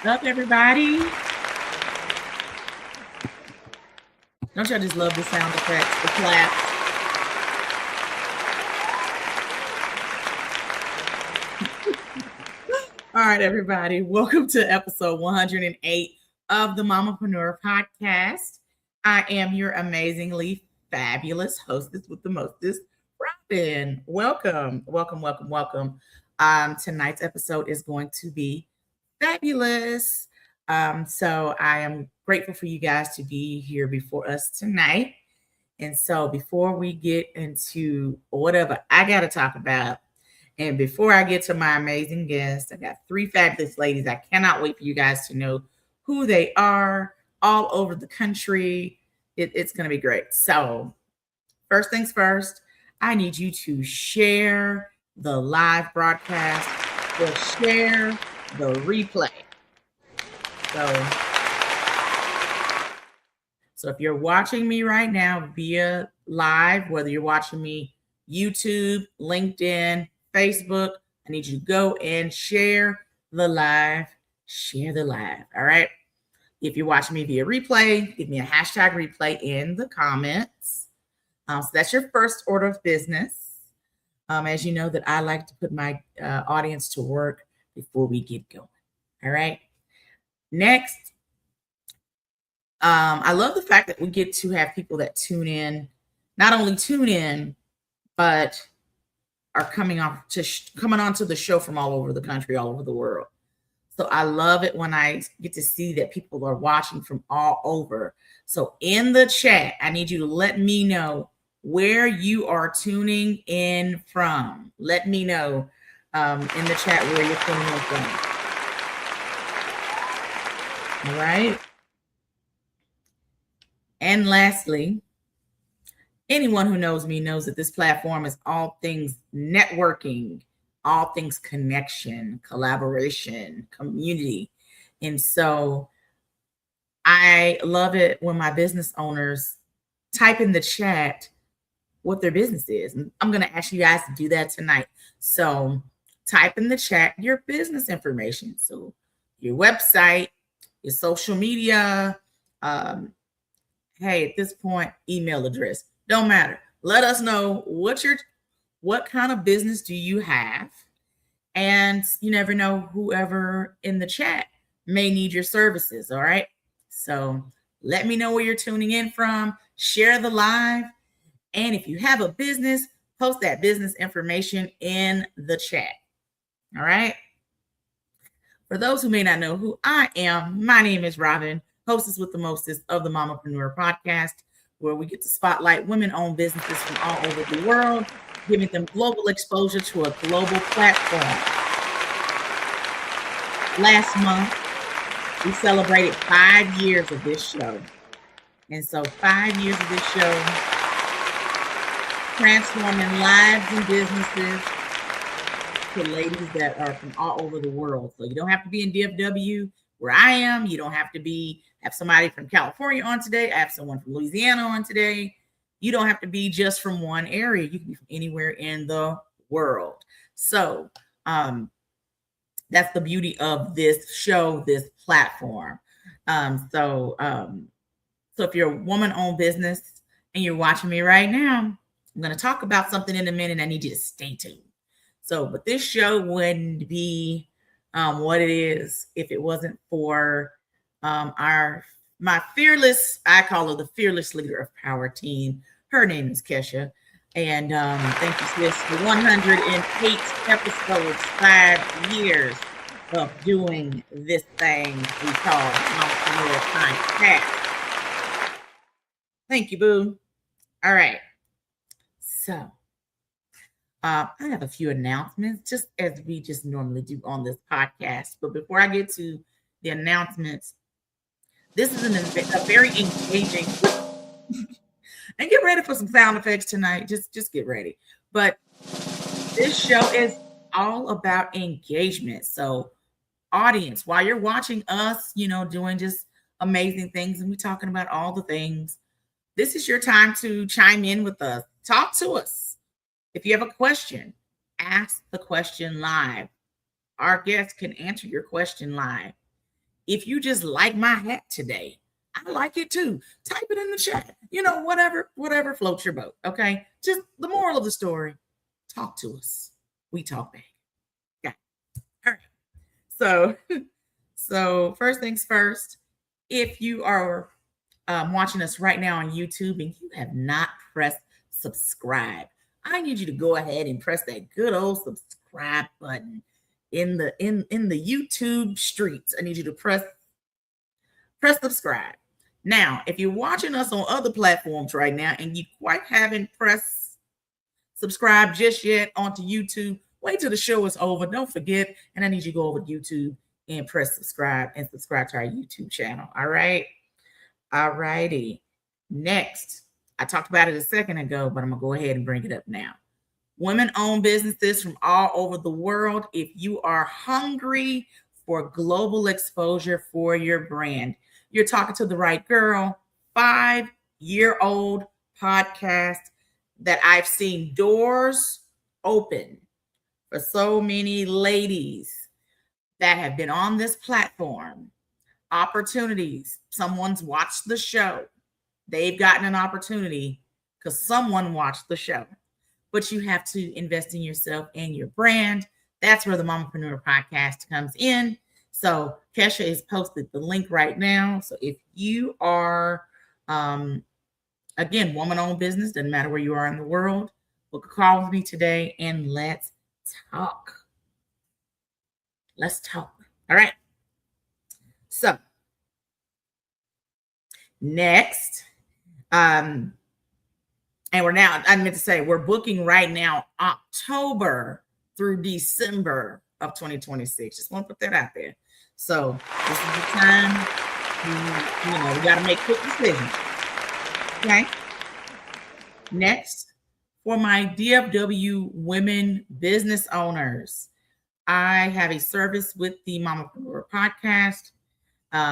Up, everybody? Don't y'all just love the sound effects, the claps? All right, everybody. Welcome to episode 108 of the Mamapreneur Podcast. I am your amazingly fabulous hostess with the mostest, Robin. Welcome. Tonight's episode is going to be fabulous. So I am grateful for you guys to be here before us tonight. And so before we get into whatever I got to talk about, and before I get to my amazing guest, I got three fabulous ladies. I cannot wait for you guys to know who they are all over the country. It's going to be great. So first things first, I need you to share the live broadcast or share the replay. So if you're watching me right now via live, whether you're watching me YouTube, LinkedIn, Facebook, I need you to go and share the live. All right. If you're watching me via replay, give me a hashtag replay in the comments. So that's your first order of business. As you know that I like to put my audience to work before we get going. All right. Next, I love the fact that we get to have people that not only tune in, but are coming onto the show from all over the country, all over the world. So I love it when I get to see that people are watching from all over. So in the chat, I need you to let me know where you are tuning in from. Let me know in the chat where you're tuning in from. All right. And lastly, anyone who knows me knows that this platform is all things networking, all things connection, collaboration, community. And so I love it when my business owners type in the chat what their business is. And I'm going to ask you guys to do that tonight. So type in the chat your business information. So your website, your social media, hey, at this point, email address. Don't matter. Let us know what kind of business do you have? And you never know, whoever in the chat may need your services. All right. So let me know where you're tuning in from. Share the live. And if you have a business, post that business information in the chat. All right. For those who may not know who I am, my name is Robin, hostess with the mostest of the Mamapreneur Podcast, where we get to spotlight women-owned businesses from all over the world, giving them global exposure to a global platform. Last month, we celebrated 5 years of this show. And so 5 years of this show, transforming lives and businesses to ladies that are from all over the world. So you don't have to be in DFW where I am. You don't have to have somebody from California on today. I have someone from Louisiana on today. You don't have to be just from one area. You can be from anywhere in the world. So that's the beauty of this show, this platform. So if you're a woman-owned business and you're watching me right now, I'm going to talk about something in a minute. I need you to stay tuned. But this show wouldn't be what it is if it wasn't for my fearless, I call her the fearless leader of Power Team. Her name is Kesha. And thank you, sis, for 108 episodes, 5 years of doing this thing we call Mamapreneur Podcast. Thank you, boo. All right. So I have a few announcements, just as we just normally do on this podcast. But before I get to the announcements, this is a very engaging, and get ready for some sound effects tonight. Just get ready. But this show is all about engagement. So audience, while you're watching us, doing just amazing things, and we're talking about all the things, this is your time to chime in with us. Talk to us. If you have a question, ask the question live. Our guests can answer your question live. If you just like my hat today, I like it too. Type it in the chat. Whatever floats your boat. Okay. Just the moral of the story. Talk to us. We talk back. Okay. All right. So first things first, if you are watching us right now on YouTube and you have not pressed subscribe, I need you to go ahead and press that good old subscribe button in the YouTube streets. I need you to press subscribe. Now, if you're watching us on other platforms right now and you quite haven't pressed subscribe just yet onto YouTube, wait till the show is over. Don't forget, and I need you to go over to YouTube and press subscribe and subscribe to our YouTube channel. All right. All righty. Next, I talked about it a second ago, but I'm going to go ahead and bring it up now. Women-owned businesses from all over the world. If you are hungry for global exposure for your brand, you're talking to the right girl. 5-year-old podcast that I've seen doors open for so many ladies that have been on this platform. Opportunities. Someone's watched the show. They've gotten an opportunity because someone watched the show. But you have to invest in yourself and your brand. That's where the Mamapreneur Podcast comes in. So Kesha has posted the link right now. So if you are, again, woman-owned business, doesn't matter where you are in the world, book a call with me today and let's talk. Let's talk. All right. So next, and we're booking right now October through December of 2026. Just want to put that out there. So this is the time, we got to make quick decisions. Okay. Next, for my DFW women business owners, I have a service with the Mamapreneur Podcast.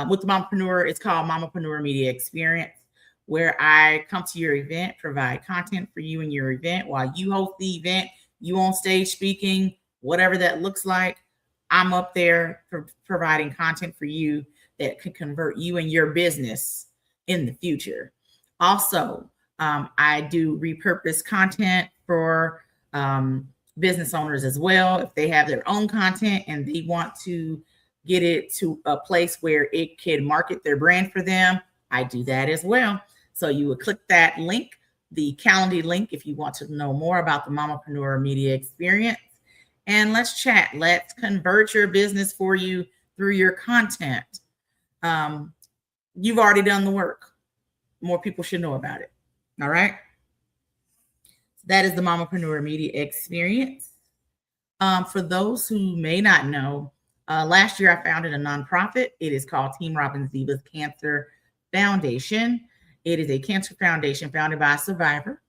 With the Mamapreneur, it's called Mamapreneur Media Experience, where I come to your event, provide content for you and your event while you host the event, you on stage speaking, whatever that looks like. I'm up there providing content for you that could convert you and your business in the future. Also, I do repurpose content for business owners as well. If they have their own content and they want to get it to a place where it can market their brand for them, I do that as well. So you would click that link, the Calendly link, if you want to know more about the Mamapreneur Media Experience. And let's chat. Let's convert your business for you through your content. You've already done the work. More people should know about it. All right. That is the Mamapreneur Media Experience. For those who may not know, last year I founded a nonprofit. It is called Team Robin Ziva's Cancer Foundation. It is a cancer foundation founded by a survivor.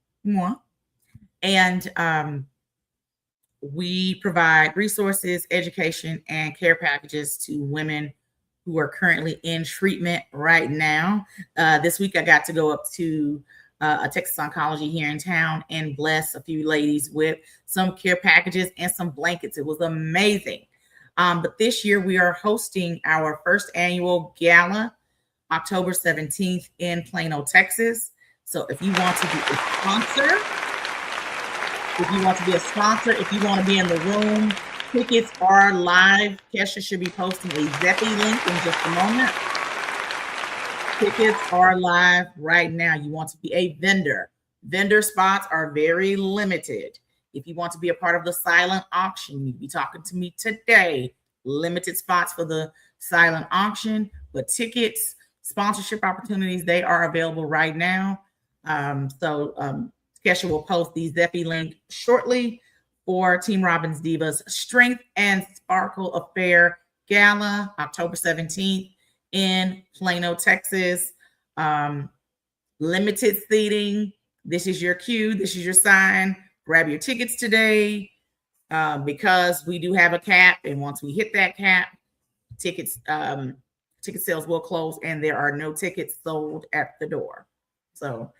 And we provide resources, education, and care packages to women who are currently in treatment right now. This week I got to go up to a Texas Oncology here in town and bless a few ladies with some care packages and some blankets. It was amazing. But this year we are hosting our first annual gala, October 17th in Plano, Texas. So if you want to be a sponsor, if you want to be in the room, tickets are live. Kesha should be posting a Zeppi link in just a moment. Tickets are live right now. You want to be a vendor. Vendor spots are very limited. If you want to be a part of the silent auction, you'll be talking to me today. Limited spots for the silent auction, but tickets, sponsorship opportunities, they are available right now. Kesha will post the Zeppi link shortly for Team Robin's Divas Strength and Sparkle Affair Gala, October 17th in Plano, Texas. Limited seating. This is your cue. This is your sign. Grab your tickets today because we do have a cap. And once we hit that cap, ticket sales will close and there are no tickets sold at the door. So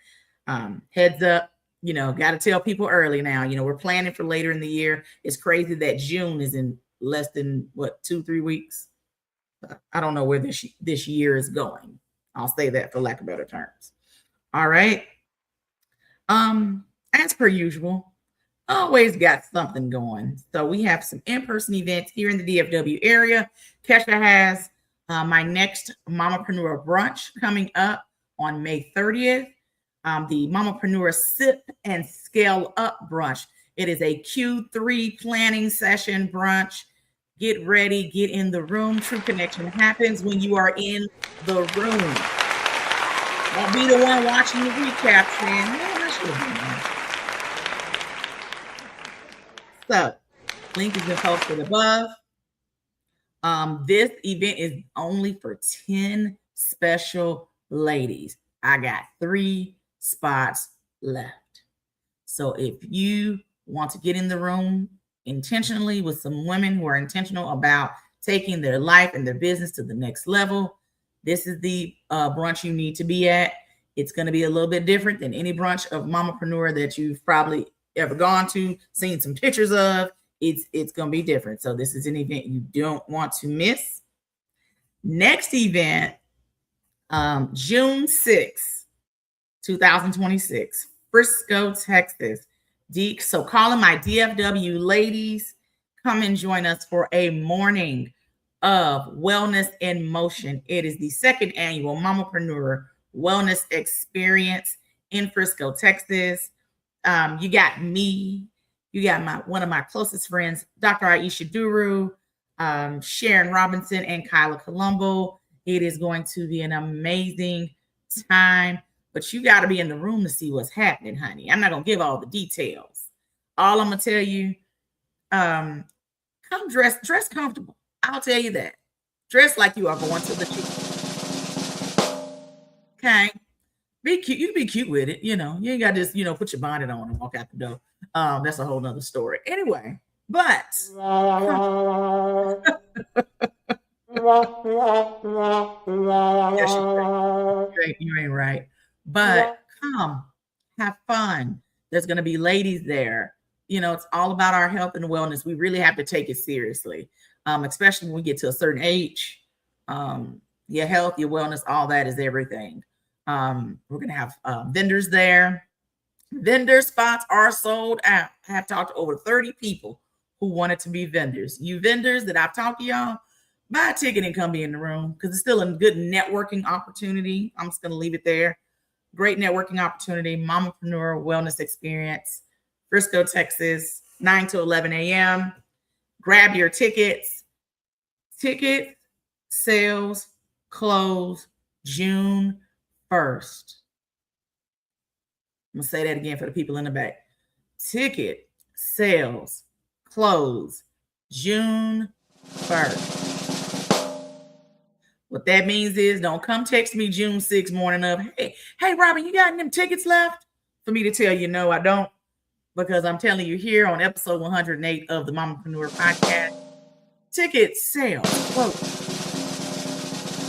heads up, got to tell people early now. We're planning for later in the year. It's crazy that June is in less than 2-3 weeks. I don't know where this year is going. I'll say that for lack of better terms. All right. As per usual, always got something going. So we have some in-person events here in the DFW area. Kesha has my next Mamapreneur brunch coming up on May 30th. The Mamapreneur Sip and Scale Up brunch. It is a Q3 planning session brunch. Get ready, get in the room. True connection happens when you are in the room. Don't be the one watching the recap saying, "Man, I should have done that." So, link has been posted above. This event is only for 10 special ladies. I got 3 spots left. So if you want to get in the room intentionally with some women who are intentional about taking their life and their business to the next level, this is the brunch you need to be at. It's going to be a little bit different than any brunch of Mamapreneur that you've probably ever gone to, seen some pictures of. It's going to be different. So this is an event you don't want to miss. Next event, June 6th, 2026, Frisco, Texas. So calling my DFW ladies, come and join us for a morning of Wellness in Motion. It is the 2nd annual Mamapreneur Wellness Experience in Frisco, Texas. You got me. You got one of my closest friends, Dr. Aisha Duru, Sharon Robinson, and Kyla Colombo. It is going to be an amazing time, but you got to be in the room to see what's happening, honey. I'm not going to give all the details. All I'm going to tell you, come dress comfortable. I'll tell you that. Dress like you are going to the gym. Okay. Be cute. You can be cute with it. You ain't got to just, put your bonnet on and walk out the door. That's a whole nother story. Anyway, but you ain't right. But come, have fun. There's going to be ladies there. It's all about our health and wellness. We really have to take it seriously, especially when we get to a certain age. Your health, your wellness, all that is everything. We're going to have vendors there. Vendor spots are sold out. I have talked to over 30 people who wanted to be vendors. You vendors that I've talked to y'all, buy a ticket and come be in the room because it's still a good networking opportunity. I'm just going to leave it there. Great networking opportunity. Mamapreneur Wellness Experience, Frisco, Texas, 9 to 11 a.m. Grab your tickets. Ticket sales close June 1st. I'm going to say that again for the people in the back. Ticket sales close June 1st. What that means is don't come text me June 6th morning of, hey, Robin, you got them tickets left? For me to tell you, no, I don't. Because I'm telling you here on episode 108 of the Mamapreneur Podcast, ticket sales close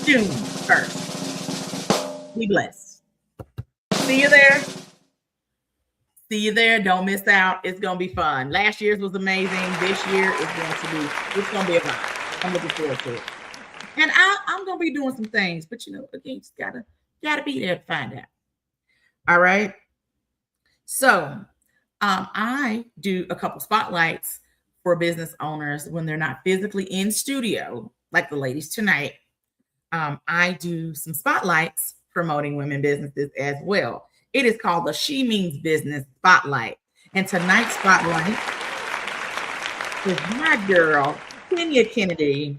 June 1st. Be blessed. See you there. See you there. Don't miss out. It's going to be fun. Last year's was amazing. This year is it's going to be a vibe. I'm looking forward to it. And I'm going to be doing some things, but again, you just gotta be there to find out. All right. So I do a couple spotlights for business owners when they're not physically in studio, like the ladies tonight. I do some spotlights promoting women businesses as well. It is called the She Means Business Spotlight. And tonight's spotlight is my girl, Kenya Kennedy,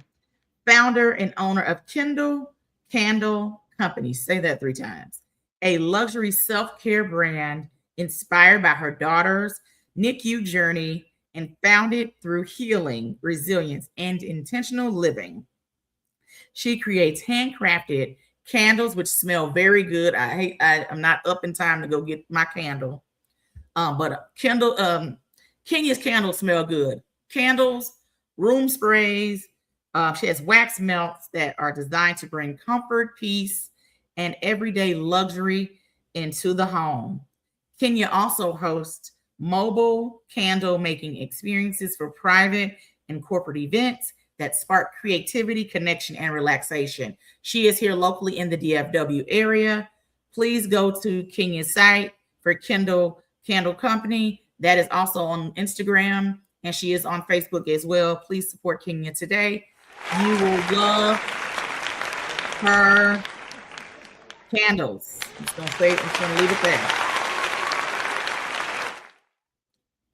founder and owner of Kendall Candle Company. Say that 3 times. A luxury self-care brand inspired by her daughter's NICU journey and founded through healing, resilience, and intentional living. She creates handcrafted candles, which smell very good. I'm not up in time to go get my candle. But Kenya's candles smell good. Candles, room sprays. She has wax melts that are designed to bring comfort, peace, and everyday luxury into the home. Kenya also hosts mobile candle making experiences for private and corporate events that spark creativity, connection, and relaxation. She is here locally in the DFW area. Please go to Kenya's site for Kindle Candle Company. That is also on Instagram, and she is on Facebook as well. Please support Kenya today. You will love her candles. I'm just gonna leave it there.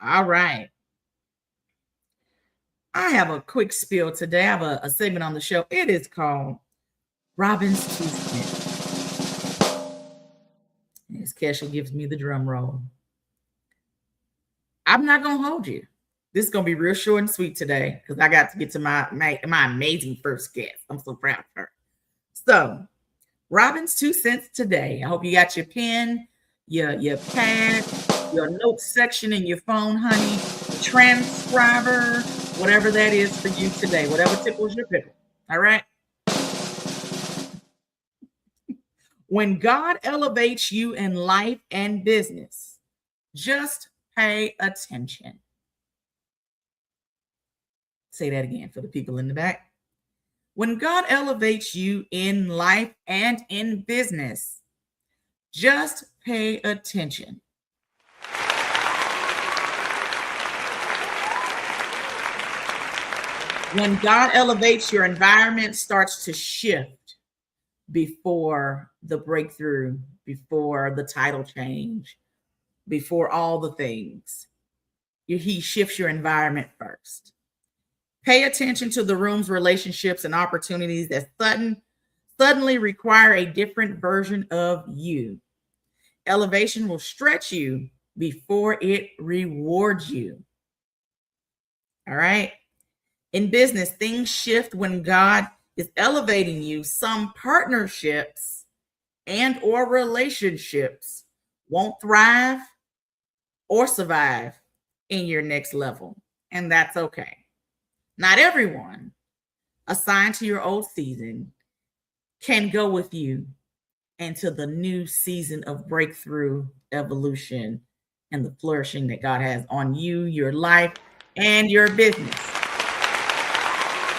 All right. I have a quick spiel today. I have a segment on the show. It is called Robin's 2 cents. As Kesha gives me the drum roll. I'm not gonna hold you. This is gonna be real short and sweet today because I got to get to my amazing first guest. I'm so proud of her. So, Robin's 2 cents today. I hope you got your pen, your pad, your notes section in your phone, honey, transcriber, whatever that is for you today, whatever tickles your pickle. All right. When God elevates you in life and business, just pay attention. Say that again for the people in the back. When God elevates you in life and in business, just pay attention. When God elevates, your environment starts to shift before the breakthrough, before the title change, before all the things. He shifts your environment first. Pay attention to the room's relationships and opportunities that suddenly require a different version of you. Elevation will stretch you before it rewards you. All right. In business, things shift when God is elevating you. Some partnerships and or relationships won't thrive or survive in your next level, and that's okay. Not everyone assigned to your old season can go with you into the new season of breakthrough, evolution, and the flourishing that God has on you, your life, and your business.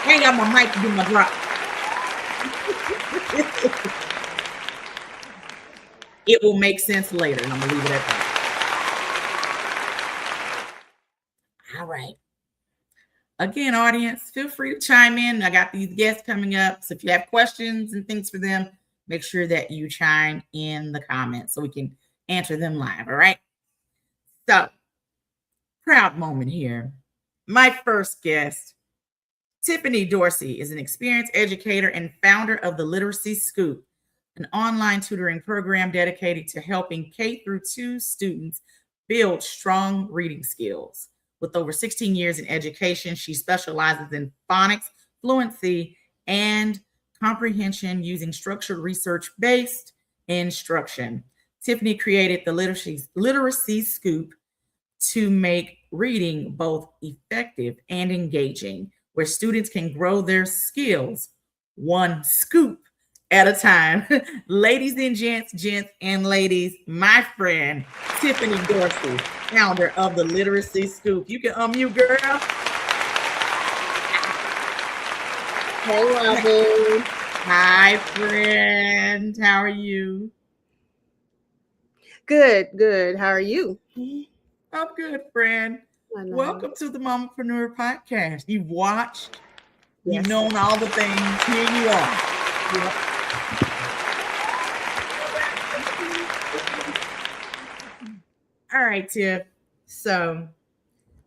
I ain't got my mic to do my drop. It will make sense later, and I'm going to leave it at that. All right. Again, audience, feel free to chime in. I got these guests coming up. So if you have questions and things for them, make sure that you chime in the comments so we can answer them live. All right. So, proud moment here. My first guest, Tiffany Dorsey, is an experienced educator and founder of the Literacy Scoop, an online tutoring program dedicated to helping K-2 students build strong reading skills. With over 16 years in education, she specializes in phonics, fluency, and comprehension using structured research-based instruction. Tiffany created the Literacy Scoop to make reading both effective and engaging, where students can grow their skills one scoop at a time. Ladies and gents and ladies, my friend, Tiffany Dorsey, founder of the Literacy Scoop. You can unmute, girl. Hey, Robin. Hi, friend. How are you? Good. How are you? I'm good, friend. Welcome to the Mamapreneur Podcast. You've watched, you've known all the things. Here you are. Yep. All right, Tiff. So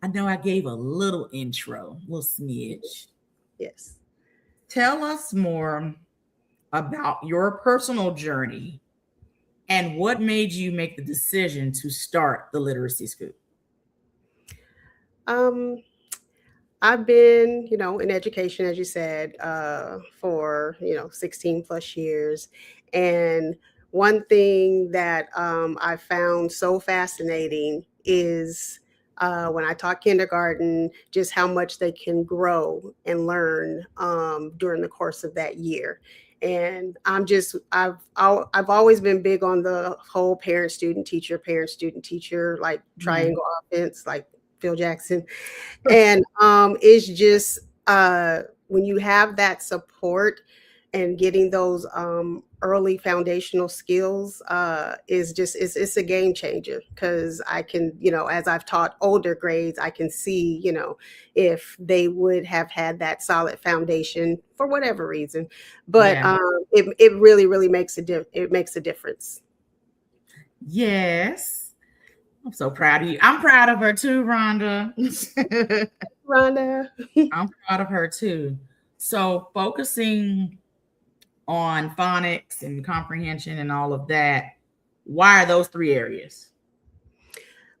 I know I gave a little intro, a little smidge. Yes. Tell us more about your personal journey and what made you make the decision to start the Literacy Scoop. I've been, in education, as you said, for, 16 plus years. And one thing that I found so fascinating is when I taught kindergarten, just how much they can grow and learn during the course of that year. And I've always been big on the whole parent, student, teacher, like triangle offense, like Phil Jackson. And it's just when you have that support and getting those early foundational skills is just it's a game changer, because I can, as I've taught older grades, I can see, if they would have had that solid foundation for whatever reason. But Yeah. it really, really makes it makes a difference. Yes. I'm so proud of you. I'm proud of her too, Rhonda. Rhonda. I'm proud of her too. So focusing on phonics and comprehension and all of that, why are those 3 areas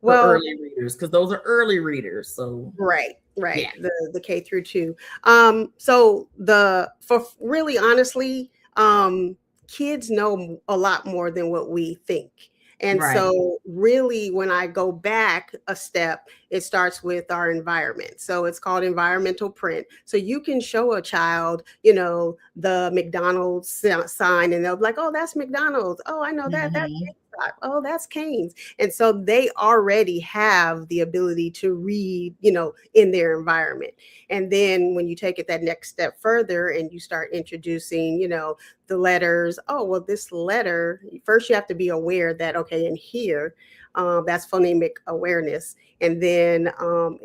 for Well, early readers? Because those are early readers. So right, yeah. the K through 2. So for really honestly, kids know a lot more than what we think. And Right. so really, when I go back a step, it starts with our environment. So it's called environmental print. So you can show a child, the McDonald's sign, and they'll be like, oh, that's McDonald's. Oh, I know that. That's Mhm. GameStop. Oh, that's Cane's. And so they already have the ability to read, in their environment. And then when you take it that next step further and you start introducing, the letters, oh, well, this letter, first you have to be aware that, okay, in here, that's phonemic awareness. And then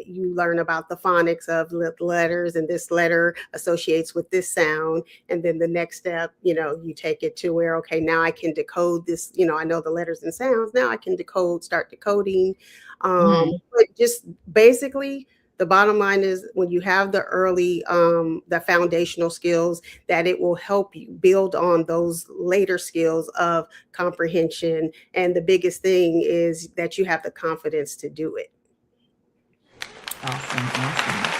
you learn about the phonics of letters, and this letter associates with this sound. And then the next step, you take it to where, okay, now I can decode this, I know the letters and sounds. Now I can start decoding. Mhm. But just basically, the bottom line is, when you have the early, the foundational skills, that it will help you build on those later skills of comprehension. And the biggest thing is that you have the confidence to do it. Awesome. Awesome.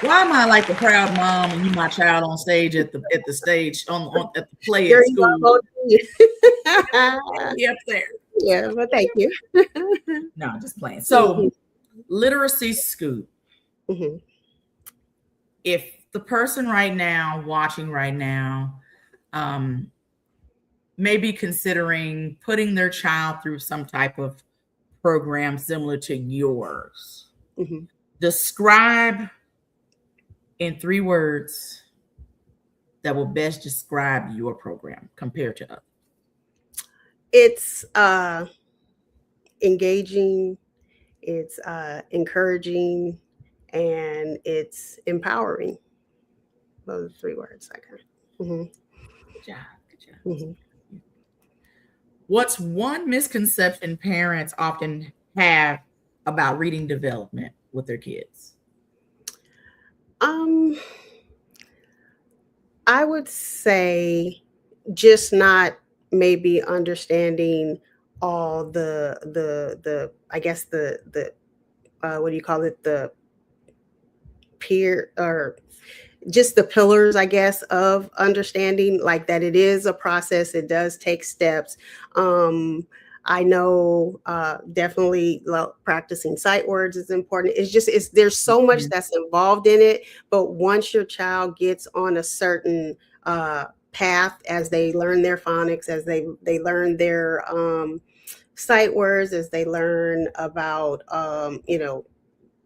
Why am I like the proud mom and you my child on stage at the stage on at the play There at you school? go. Be up there. Yeah, well, thank you. No, I'm just playing. Mhm, So literacy scoop. mhm. If the person right now watching right now um, may be considering putting their child through some type of program similar to yours, Mhm. describe in 3 words that will best describe your program compared to others. It's engaging, it's encouraging, and it's empowering. Those are 3 words. Okay. Mhm, Good job. Good job. mhm. What's one misconception parents often have about reading development with their kids? Um, I would say just not maybe understanding all the I guess the what do you call it, the peer, or just the pillars, I guess, of understanding, like that it is a process, it does take steps. I know definitely practicing sight words is important. It's there's so much Mhm. that's involved in it, but once your child gets on a certain path, as they learn their phonics, as they learn their sight words, as they learn about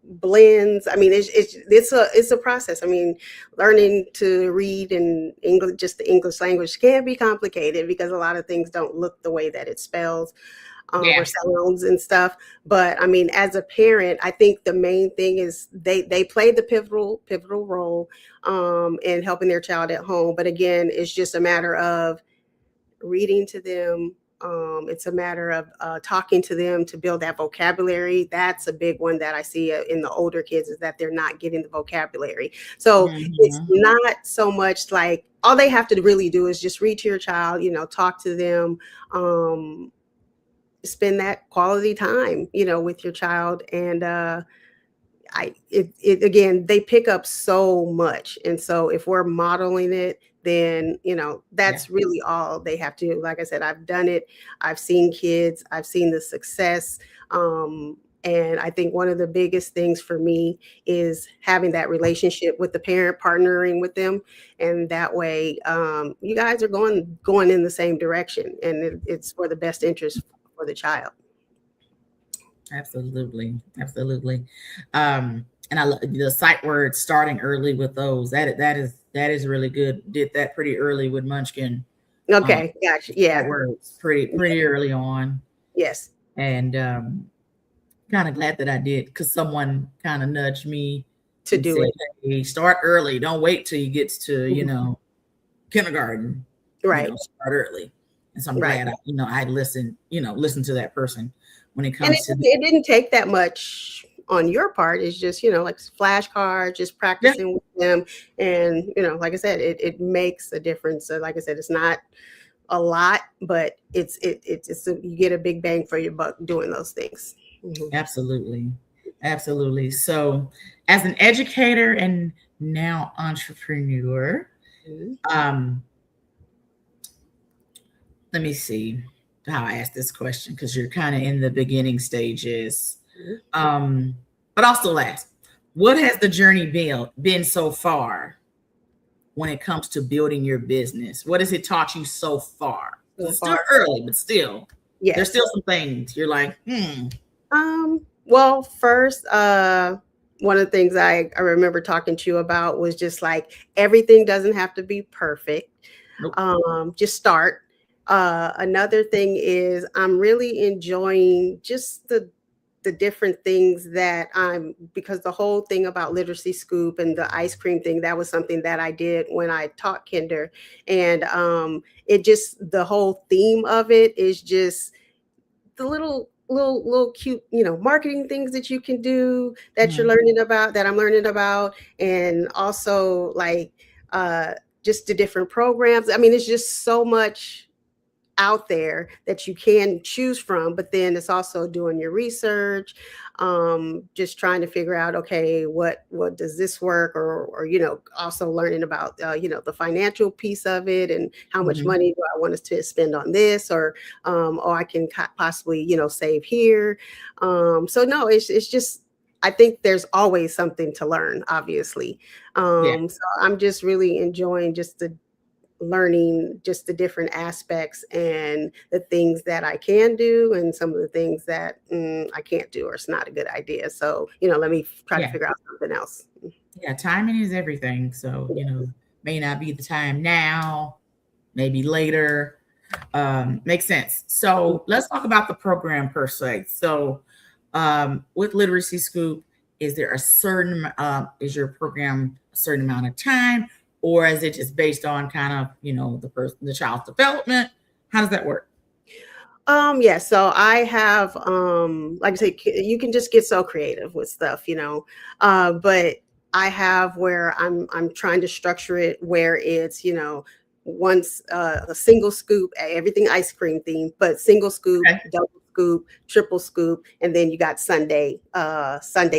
blends. I mean, it's a process. I mean, learning to read in English, just the English language, can be complicated because a lot of things don't look the way that it spells, or Yeah. sounds and stuff. But I mean, as a parent, I think the main thing is they play the pivotal role in helping their child at home. But again, it's just a matter of reading to them. It's a matter of talking to them to build that vocabulary. That's a big one that I see in the older kids, is that they're not getting the vocabulary. So it's Mhm. not so much like, all they have to really do is just read to your child, talk to them, spend that quality time, with your child. And it again, they pick up so much. And so if we're modeling it, then Yeah. that's really all they have to do. Like I said, I've done it. I've seen kids, I've seen the success. And I think one of the biggest things for me is having that relationship with the parent, partnering with them, and that way you guys are going in the same direction, and it's for the best interest for the child. Absolutely. Absolutely. And I love the sight words starting early with those. That is really good. Did that pretty early with Munchkin. Um, Okay, gotcha. sight Yeah. words pretty early on. Yes. And kind of glad that I did because someone kind of nudged me To and do said, it. "Hey, start early. Don't wait till you get to Mhm. kindergarten. Right. Start early." And so I'm Right. glad I listened to that person when it And comes to it didn't take that much on your part. It's just, like flashcards, just yeah, practicing with them. And, like I said, it makes a difference. So like I said, it's not a lot, but you get a big bang for your buck doing those things. Mhm. absolutely, absolutely. So as an educator and now entrepreneur, Mhm. um, let me see how I ask this question because you're kind of in the beginning stages. Mhm. Um, but I'll still ask, what has the journey been so far when it comes to building your business? What has it taught you so far? Because So it's still far. early, but still, there's Yes. still some things you're like, Well, first, one of the things I remember talking to you about was just like everything doesn't have to be perfect. nope. Just start. Another thing is I'm really enjoying just the different things that because the whole thing about literacy scoop and the ice cream thing, that was something that I did when I taught kinder. And it just the whole theme of it is just the little cute, marketing things that you can do that you're Mhm. learning about, that I'm learning about, and also like uh just the different programs. I mean, it's just so much out there that you can choose from, but then it's also doing your research, just trying to figure out, okay, what does this work, or also learning about the financial piece of it, and how much Mhm. money do I want us to spend on this, or I can possibly save here. So no, it's just, I think there's always something to learn, obviously. Yeah. So I'm just really enjoying just the learning, just the different aspects and the things that I can do, and some of the things that I can't do, or it's not a good idea. So, let me try to Yeah. figure out something else. Yeah. Timing is everything. So, Yeah. may not be the time now, maybe later. Makes sense. So let's talk about the program per se. So with Literacy Scoop, is there a certain is your program a certain amount of time, or is it just based on kind of the child's development? How does that work? Yeah, so I have like I say, you can just get so creative with stuff, but I have where I'm trying to structure it where it's, once a single scoop, everything ice cream themed, but single scoop, Okay. double scoop, triple scoop, and then you got Sunday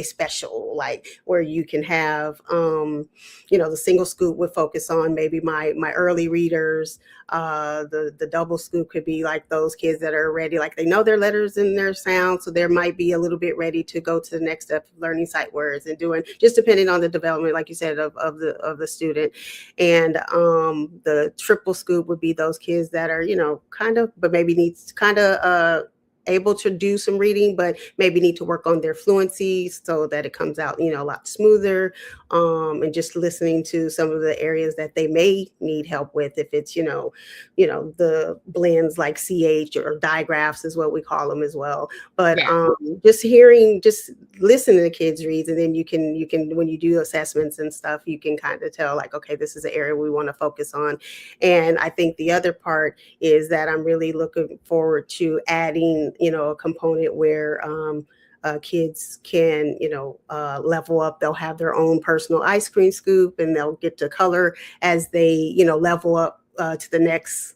special, like where you can have the single scoop would focus on maybe my early readers. The double scoop could be like those kids that are ready, like they know their letters and their sounds, so there might be a little bit ready to go to the next step of learning sight words, and doing, just depending on the development, like you said, of the student. And the triple scoop would be those kids that are kind of, but maybe needs kind of able to do some reading, but maybe need to work on their fluency so that it comes out a lot smoother. And just listening to some of the areas that they may need help with, if it's the blends like CH, or digraphs is what we call them as well. But Yeah. just listen to the kids reads, and then you can when you do assessments and stuff, you can kind of tell, like, okay, this is an area we want to focus on. And I think the other part is that I'm really looking forward to adding a component where kids can level up. They'll have their own personal ice cream scoop, and they'll get to color as they level up to the next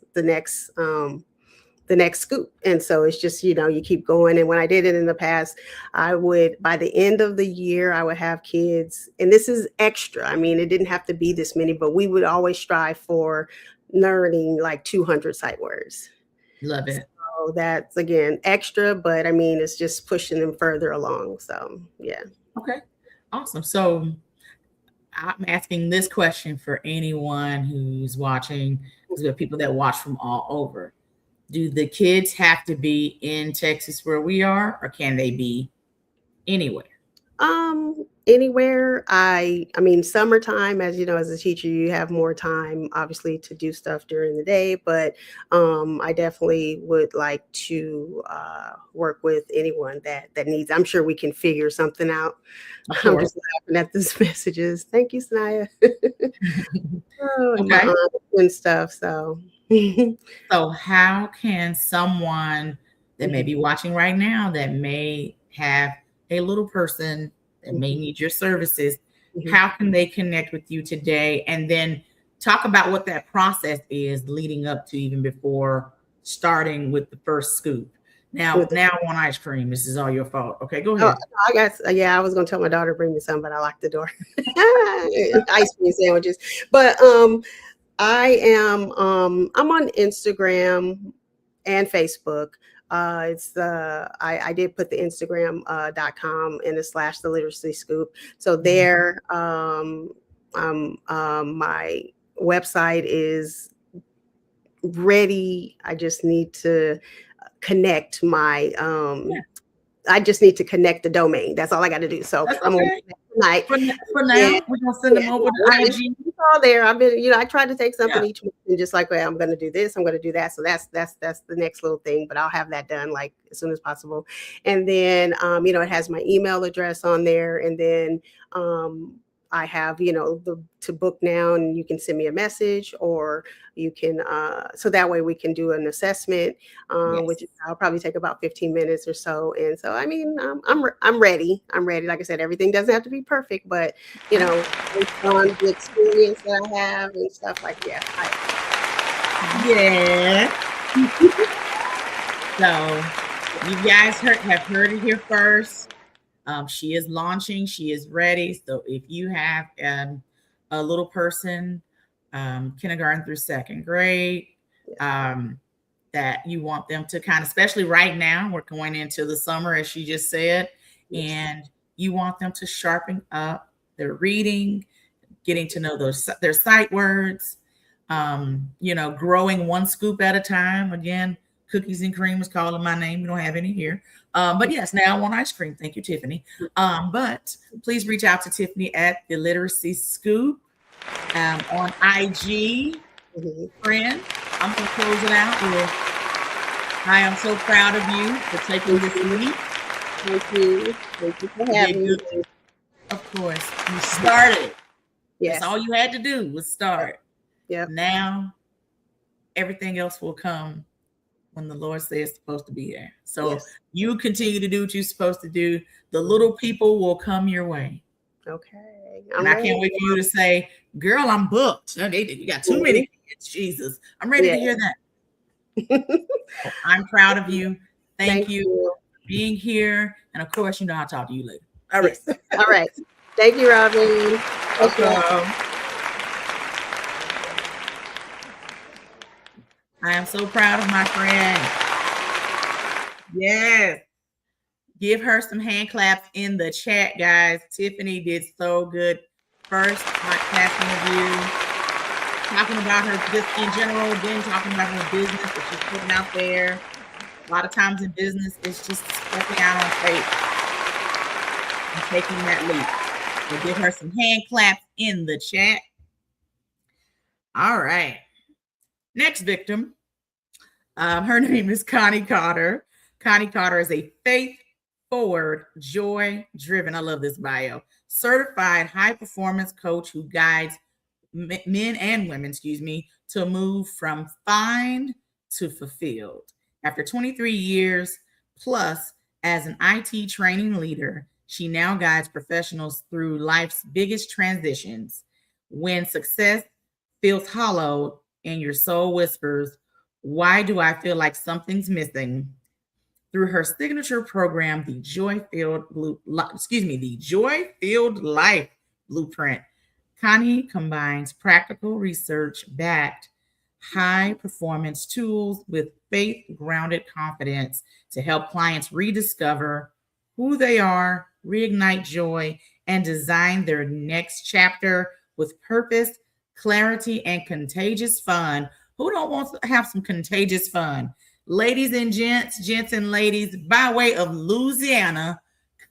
scoop. And so it's just, you keep going. And when I did it in the past, I would, by the end of the year, I would have kids, and this is extra. I mean, it didn't have to be this many, but we would always strive for learning like 200 sight words. Love it. So that's, again, extra, but I mean, it's just pushing them further along. So yeah. Okay. Awesome. So I'm asking this question for anyone who's watching, because we have people that watch from all over. Do the kids have to be in Texas where we are, or can they be anywhere? Anywhere. I mean, summertime, as you know, as a teacher, you have more time, obviously, to do stuff during the day. But I definitely would like to work with anyone that needs. I'm sure we can figure something out. Of I'm course. just laughing at these messages. Thank you, Sanaya. Oh, my Okay. aunt and stuff. So, So, how can someone that may Mhm, be watching right now that may have a little person that may mhm, need your services, mhm. how can they connect with you today? And then talk about what that process is leading up to even before starting with the first scoop. Now, With the, now I want ice cream. This is all your fault. Okay, go oh, ahead. I guess, yeah, I was gonna tell my daughter to bring me some, but I locked the door. Ice cream sandwiches. But I'm on Instagram and Facebook. It's I did put the Instagram .com and the literacy scoop. So Mhm. there, my website is ready. I just need to connect my Yeah, I just need to connect the domain. That's all I got to do. So that's I'm gonna okay. do that tonight. For Yeah, now, we're gonna send yeah, them over to yeah, IG. it's all there. I've been, I try to take Yeah, something each week and just like, well, I'm going to do this, I'm going to do that. So that's the next little thing, but I'll have that done like as soon as possible. And then, it has my email address on there, and then I have, the to book now, and you can send me a message, or you can, so that way we can do an assessment, yes. which I'll probably take about 15 minutes or so. And so, I mean, I'm ready. I'm ready. Like I said, everything doesn't have to be perfect, but you Right. know, based on the experience that I have and stuff like yeah. Yeah. So you guys have heard it here first. She is launching. She is ready. So if you have a little person, kindergarten through second grade, Yes, um, that you want them to kind of, especially right now, we're going into the summer, as she just said, yes, and you want them to sharpen up their reading, getting to know their sight words, growing one scoop at a time. Again, cookies and cream is calling my name. We don't have any here. But yes, now I want ice cream. Thank you, Tiffany. But please reach out to Tiffany at the Literacy Scoop on IG. mhm. Friend, I'm going to close it out with I am so proud of you for taking Thank this you, leap. thank you for You did having good. me. Of course, you started. That's Yes, all you had to do was yep, start. yep, Now everything else will come when the Lord says it's supposed to be there. So yes. you continue to do what you're supposed to do. The little people will come your way. Okay, And I'm I ready. can't wait for you to say, girl, I'm booked. Okay, you got too many Mhm. kids. Jesus. I'm ready Yeah. to hear that. So I'm proud of you. Thank Thank you you. for being here. And of course, I'll talk to you later. All right. Yes. All right. Thank you, Robin. Take care. Welcome. I am so proud of my friend. Yes. Give her some hand claps in the chat, guys. Tiffany did so good. First podcast interview, talking about her just in general, then talking about her business that she's putting out there. A lot of times in business, it's just stepping out on faith and taking that leap. So give her some hand claps in the chat. All right. Next victim. Her name is Connie Cotter. Connie Cotter is a faith forward, joy driven, I love this bio, certified high performance coach who guides men and women, to move from find to fulfilled. After 23 years plus as an IT training leader, she now guides professionals through life's biggest transitions. When success feels hollow and your soul whispers, why do I feel like something's missing? Through her signature program, the Joy Filled Life Blueprint, Connie combines practical research backed high performance tools with faith grounded confidence to help clients rediscover who they are, reignite joy, and design their next chapter with purpose, clarity, and contagious fun. Who don't want to have some contagious fun? ladies and gents and ladies, by way of Louisiana,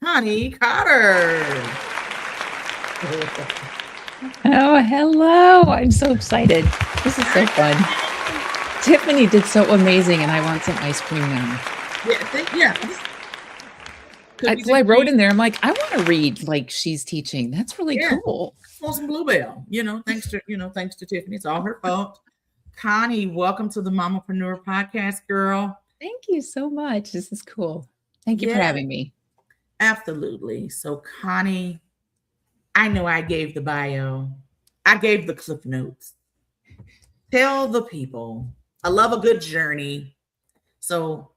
Connie Cotter. Oh, hello. I'm so excited. This is so fun. Tiffany did so amazing, and I want some ice cream now. I wrote in there, I'm like, I want to read like she's teaching. That's really cool. For some Bluebell, thanks to Tiffany. It's all her fault. Connie, welcome to the Mamapreneur Podcast, girl. Thank you so much. This is cool. Thank you for having me. Absolutely. So, Connie, I know I gave the bio. I gave the cliff notes. Tell the people. I love a good journey. So,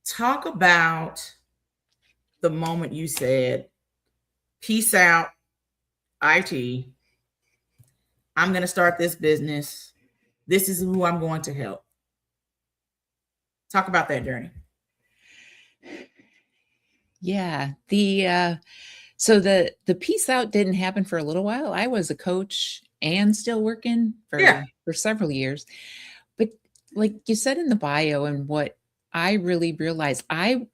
talk about the moment you said, peace out, IT. I'm going to start this business. This is who I'm going to help. Talk about that journey. Yeah. So the peace out didn't happen for a little while. I was a coach and still working for several years. But like you said in the bio, and what I really realized, I'm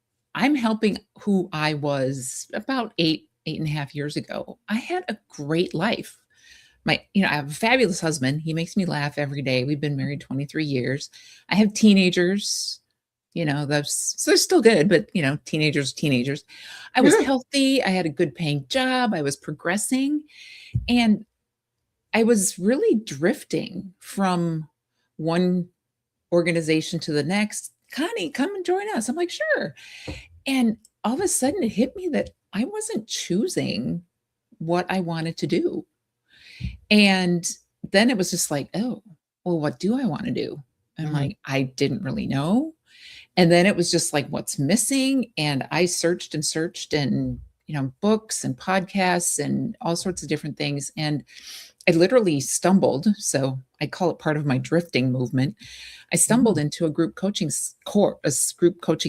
helping who I was about 8.5 years ago. I had a great life. I have a fabulous husband. He makes me laugh every day. We've been married 23 years. I have teenagers, they're still good, but teenagers. I was healthy. I had a good paying job. I was progressing, and I was really drifting from one organization to the next. Connie, come and join us. I'm like, sure. And all of a sudden it hit me that I wasn't choosing what I wanted to do. And then it was just like, oh, well, what do I want to do? And like, I didn't really know. And then it was just like, what's missing? And I searched and, books and podcasts and all sorts of different things. And I literally stumbled. So I call it part of my drifting movement. I stumbled into a group coaching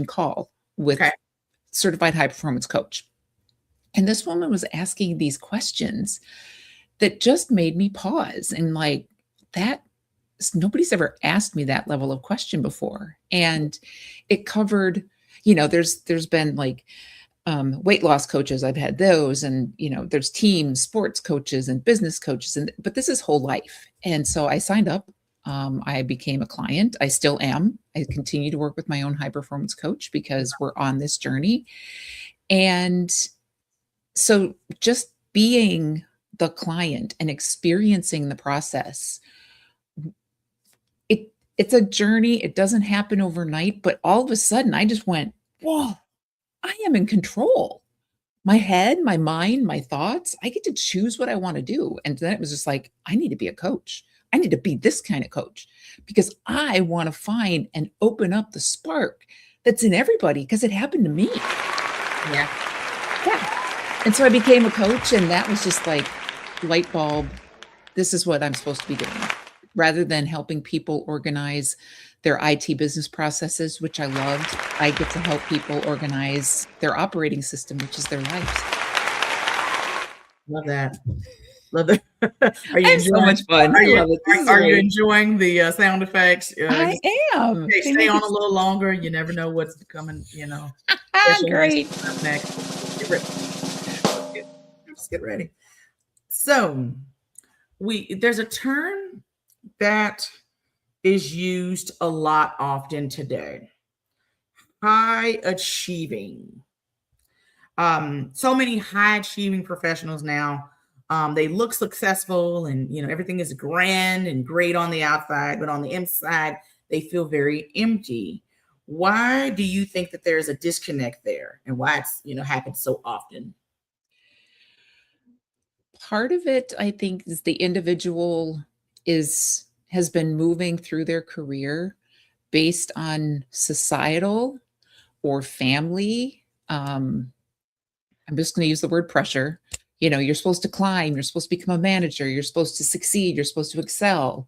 call with certified high performance coach. And this woman was asking these questions that just made me pause, and like, that nobody's ever asked me that level of question before. And it covered, there's been like weight loss coaches. I've had those, and there's team sports coaches and business coaches, but this is whole life. And so I signed up. I became a client. I still am. I continue to work with my own high performance coach because we're on this journey. And so just being the client and experiencing the process, it's a journey. It doesn't happen overnight, but all of a sudden I just went, whoa, I am in control. My head, my mind, my thoughts, I get to choose what I want to do. And then it was just like, I need to be a coach. I need to be this kind of coach because I want to find and open up the spark that's in everybody, because it happened to me. Yeah. And so I became a coach, and that was just like light bulb. This is what I'm supposed to be doing, rather than helping people organize their IT business processes, which I loved. I get to help people organize their operating system, which is their lives. Love that. Are you enjoying so much fun? I love it. Are you enjoying the sound effects? I am. Okay, stay on a little longer. You never know what's coming. Great. Next. Get ready. So there's a term that is used a lot often today. High achieving. So many high achieving professionals now, they look successful and, everything is grand and great on the outside, but on the inside, they feel very empty. Why do you think that there's a disconnect there, and why it's, happens so often? Part of it, I think, is the individual has been moving through their career based on societal or family. I'm just going to use the word pressure. You're supposed to climb, you're supposed to become a manager, you're supposed to succeed, you're supposed to excel.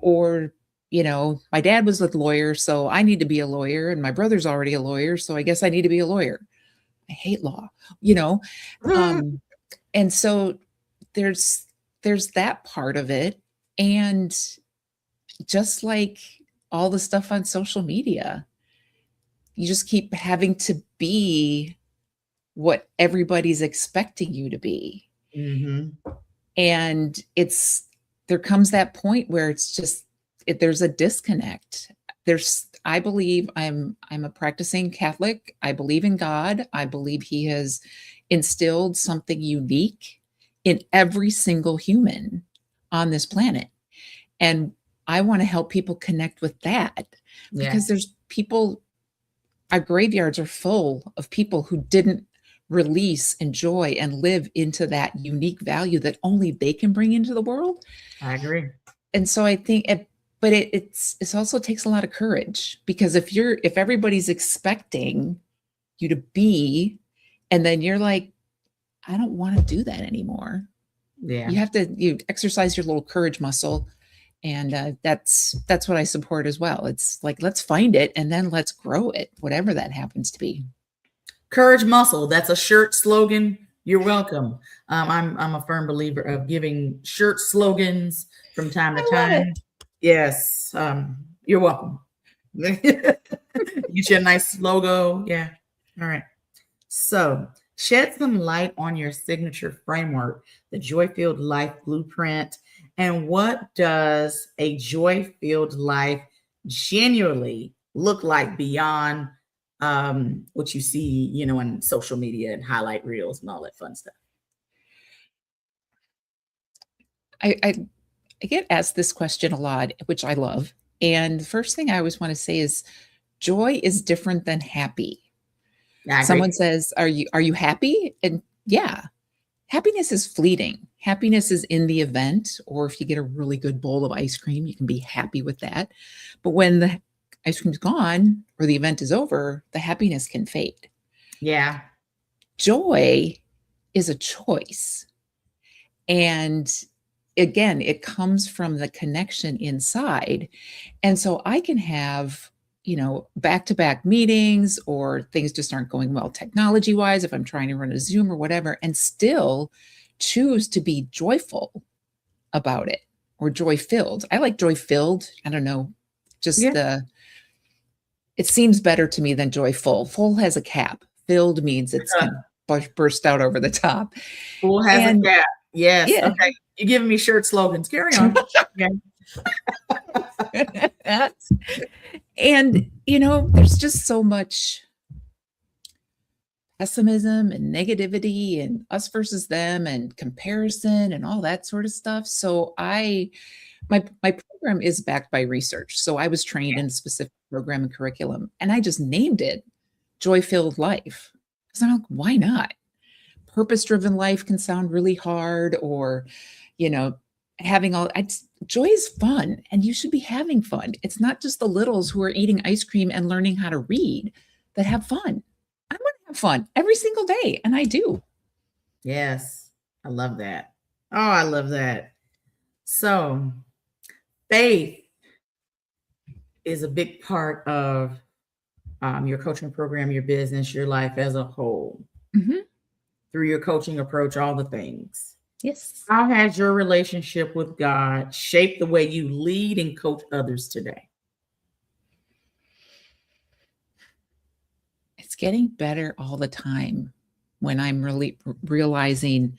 Or my dad was a lawyer, so I need to be a lawyer, and my brother's already a lawyer, so I guess I need to be a lawyer. I hate law, and so there's that part of it. And just like all the stuff on social media. You just keep having to be what everybody's expecting you to be. Mm-hmm. And there comes that point where it's just, there's a disconnect. I believe I'm a practicing Catholic. I believe in God. I believe he has instilled something unique in every single human on this planet. And I want to help people connect with that, because there's people, our graveyards are full of people who didn't release, enjoy, and live into that unique value that only they can bring into the world. I agree. And so I think but it also takes a lot of courage, because if everybody's expecting you to be, and then you're like, I don't want to do that anymore. Yeah. You exercise your little courage muscle. And that's what I support as well. It's like, let's find it and then let's grow it, whatever that happens to be. Courage muscle. That's a shirt slogan. You're welcome. I'm a firm believer of giving shirt slogans from time to time. Yes. You're welcome. Get you a nice logo. Yeah. All right. So shed some light on your signature framework, the Joy-Filled Life Blueprint. And what does a joy-filled life genuinely look like beyond what you see, in social media and highlight reels and all that fun stuff? I get asked this question a lot, which I love. And the first thing I always want to say is joy is different than happy. Someone says, are you happy? And yeah, happiness is fleeting. Happiness is in the event, or if you get a really good bowl of ice cream, you can be happy with that. But when the ice cream's gone or the event is over, the happiness can fade. Yeah. Joy is a choice. And again, it comes from the connection inside. And so I can have, back-to-back meetings, or things just aren't going well technology-wise, if I'm trying to run a Zoom or whatever, and still choose to be joyful about it, or joy-filled. I like joy-filled. I don't know, it seems better to me than joyful. Full has a cap. Filled means it's kind of burst out over the top. Full has a cap. Yes. Yeah. Okay. You're giving me shirt slogans. Carry on. And, there's just so much pessimism and negativity and us versus them and comparison and all that sort of stuff. So my program is backed by research. So I was trained in a specific program and curriculum, and I just named it Joy-Filled Life. Because I'm like, why not? Purpose-driven life can sound really hard, or, joy is fun, and you should be having fun. It's not just the littles who are eating ice cream and learning how to read that have fun. I want to have fun every single day, and I do. Yes, I love that. Oh, I love that. So faith is a big part of your coaching program, your business, your life as a whole. Mm-hmm. Through your coaching approach, all the things. Yes. How has your relationship with God shaped the way you lead and coach others today? It's getting better all the time when I'm really realizing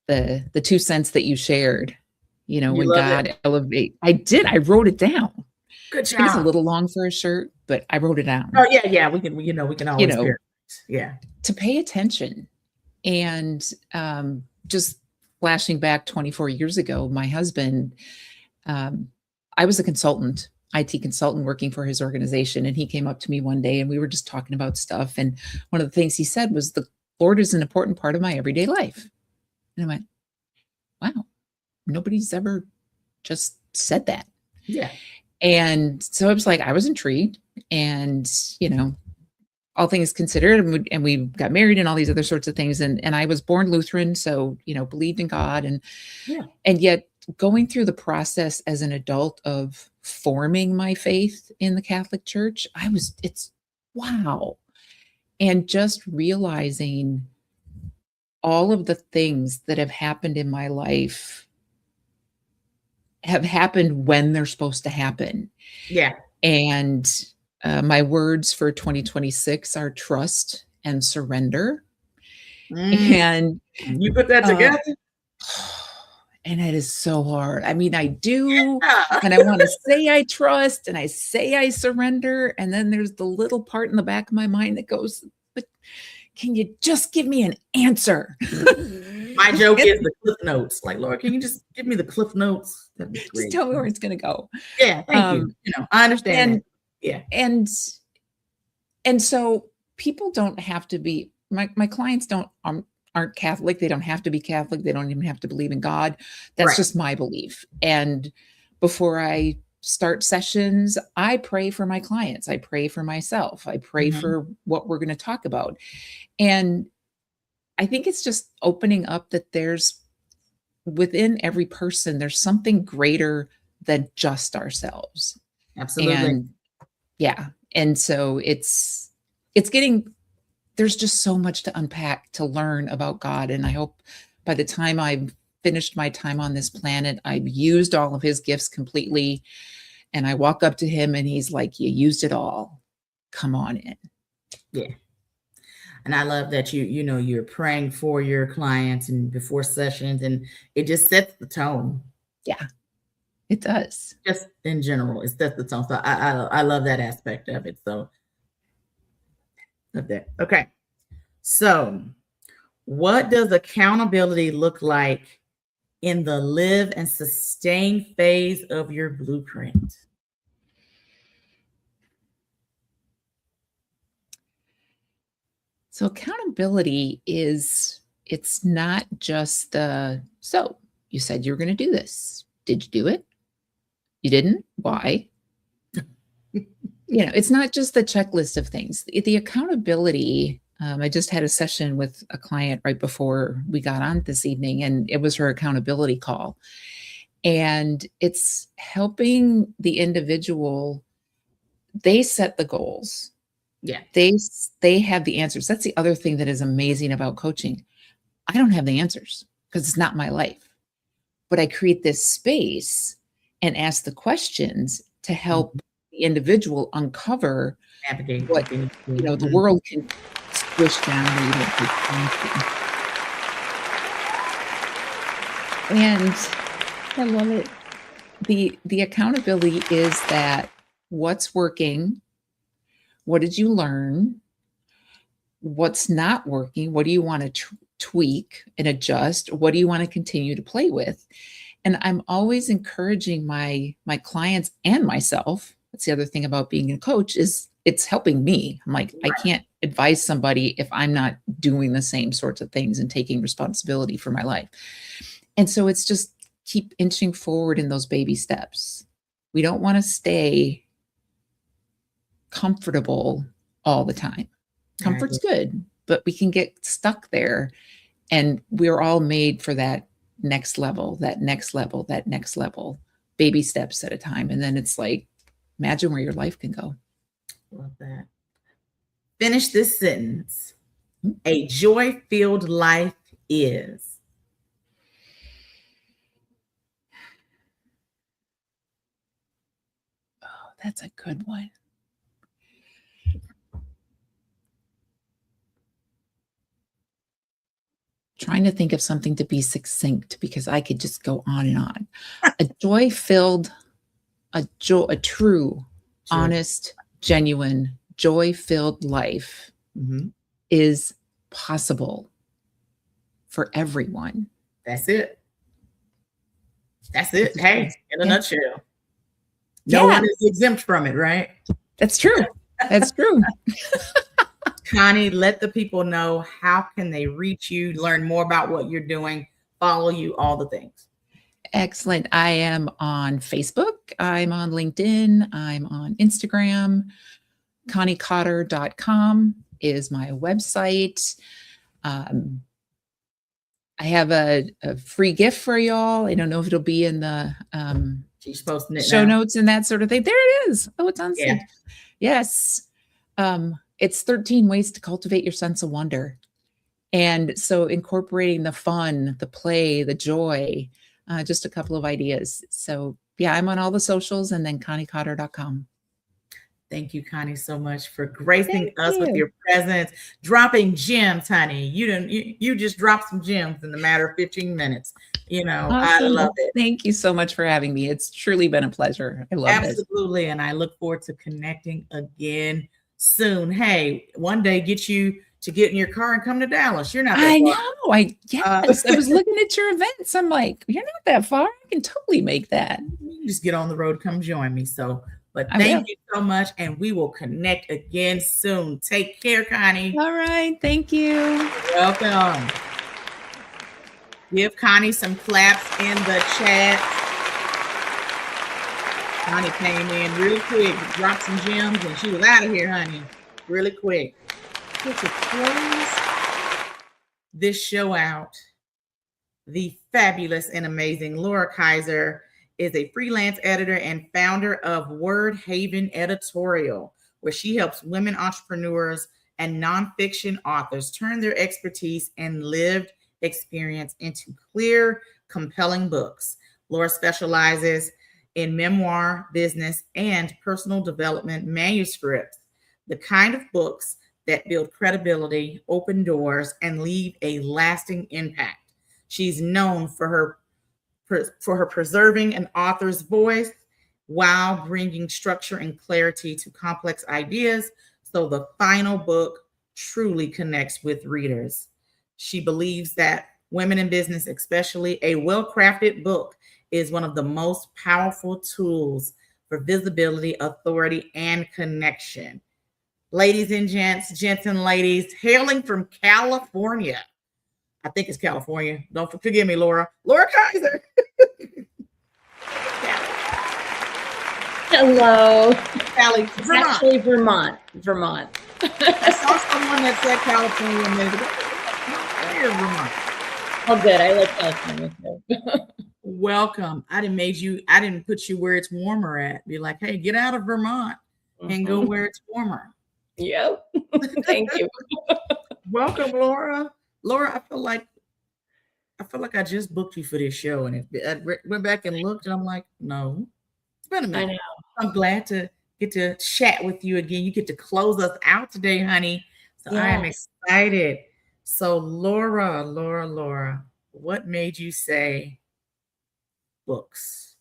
the 2 cents that you shared, when God elevate. I wrote it down. Good job. It's a little long for a shirt, but I wrote it down. Oh yeah. We can always to pay attention. And just flashing back 24 years ago, my husband, I was a consultant, IT consultant working for his organization. And he came up to me one day and we were just talking about stuff. And one of the things he said was, the Lord is an important part of my everyday life. And I went, wow, nobody's ever just said that. Yeah. And so I was like, I was intrigued, and, all things considered, and we got married and all these other sorts of things. And I was born Lutheran, so, believed in God. And yet going through the process as an adult of forming my faith in the Catholic Church, it's wow. And just realizing all of the things that have happened in my life have happened when they're supposed to happen. Yeah. And my words for 2026 are trust and surrender. And you put that together? And it is so hard. I mean, I do, and I want to say I trust and I say I surrender. And then there's the little part in the back of my mind that goes, but can you just give me an answer? My joke is the cliff notes. Like, Laura, can you just give me the cliff notes? That'd be great. Just tell me where it's going to go. Yeah, thank you. You know, I understand. And, yeah. And so people don't have to be, my clients aren't Catholic. They don't have to be Catholic. They don't even have to believe in God. That's just my belief. And before I start sessions, I pray for my clients. I pray for myself. I pray for what we're going to talk about. And I think it's just opening up that there's within every person, there's something greater than just ourselves. Absolutely. And yeah. And so it's getting, there's just so much to unpack, to learn about God. And I hope by the time I've finished my time on this planet, I've used all of his gifts completely. And I walk up to him and he's like, you used it all. Come on in. Yeah. And I love that you're praying for your clients and before sessions, and it just sets the tone. Yeah, it does. Just in general, it sets the tone. So I love that aspect of it. So okay. So what does accountability look like in the live and sustain phase of your blueprint? So accountability it's not just so you said you were going to do this. Did you do it? You didn't? Why? It's not just the checklist of things. The accountability, I just had a session with a client right before we got on this evening, and it was her accountability call. And it's helping the individual, they set the goals. Yeah. They have the answers. That's the other thing that is amazing about coaching. I don't have the answers because it's not my life, but I create this space and ask the questions to help the individual uncover what the world can squish down. And I love it. The accountability is that what's working. What did you learn? What's not working? What do you want to tweak and adjust? What do you want to continue to play with? And I'm always encouraging my clients and myself. That's the other thing about being a coach is it's helping me. I'm like, I can't advise somebody if I'm not doing the same sorts of things and taking responsibility for my life. And so it's just keep inching forward in those baby steps. We don't want to stay comfortable all the time. Comfort's good, but we can get stuck there, and we're all made for that next level, baby steps at a time. And then it's like, imagine where your life can go. Love that. Finish this sentence. A joy-filled life is. Oh, that's a good one. Trying to think of something to be succinct because I could just go on and on. A true, honest, genuine, joy-filled life is possible for everyone. That's it. Hey, in a nutshell. No one is exempt from it, right? That's true. That's true. Connie, let the people know how can they reach you, learn more about what you're doing, follow you, all the things. Excellent. I am on Facebook. I'm on LinkedIn. I'm on Instagram. ConnieCotter.com is my website. I have a free gift for y'all. I don't know if it'll be in the She's posting it show now. notes and that sort of thing. There it is. Oh, it's on. Yeah. Yes. It's 13 ways to cultivate your sense of wonder. And so incorporating the fun, the play, the joy, just a couple of ideas. So yeah, I'm on all the socials, and then ConnieCotter.com. Thank you, Connie, so much for gracing Thank us with you. your presence, dropping gems, honey. You just dropped some gems in the matter of 15 minutes. You know, I Awesome. love it. Thank you so much for having me. It's truly been a pleasure. I love this. Absolutely. And I look forward to connecting again soon. Hey, one day get you to get in your car and come to Dallas. You're not that I far. know. Yes. I was looking at your events. I'm like, you're not that far. I can totally make that. You can just get on the road, come join me. So, but I thank will. you so much, and we will connect again soon. Take care, Connie. All right. Thank you. Welcome. Give Connie some claps in the chat. Connie came in really quick, dropped some gems, and she was out of here, honey, really quick. So to close this show out, the fabulous and amazing Laura Kaiser is a freelance editor and founder of Word Haven Editorial, where she helps women entrepreneurs and nonfiction authors turn their expertise and lived experience into clear, compelling books. Laura specializes in memoir, business, and personal development manuscripts, the kind of books that build credibility, open doors, and leave a lasting impact. She's known for her preserving an author's voice while bringing structure and clarity to complex ideas, so the final book truly connects with readers. She believes that women in business, especially a well-crafted book, is one of the most powerful tools for visibility, authority, and connection. Ladies and gents and ladies, hailing from California. I think it's California. Don't forgive me, Laura. Laura Kaiser. Hello. Cali, It's Vermont. actually Vermont. I saw someone that said California a minute ago. Where, Vermont? Oh, good. I like California too. Welcome. I didn't put you where it's warmer at. Be like, hey, get out of Vermont and go where it's warmer. Yep. Thank you. Welcome, Laura. Laura, I feel like I just booked you for this show, and I went back and looked, and I'm like, no, it's been a minute. I know. I'm glad to get to chat with you again. You get to close us out today, honey. So I am Yes. excited. So Laura, what made you say books?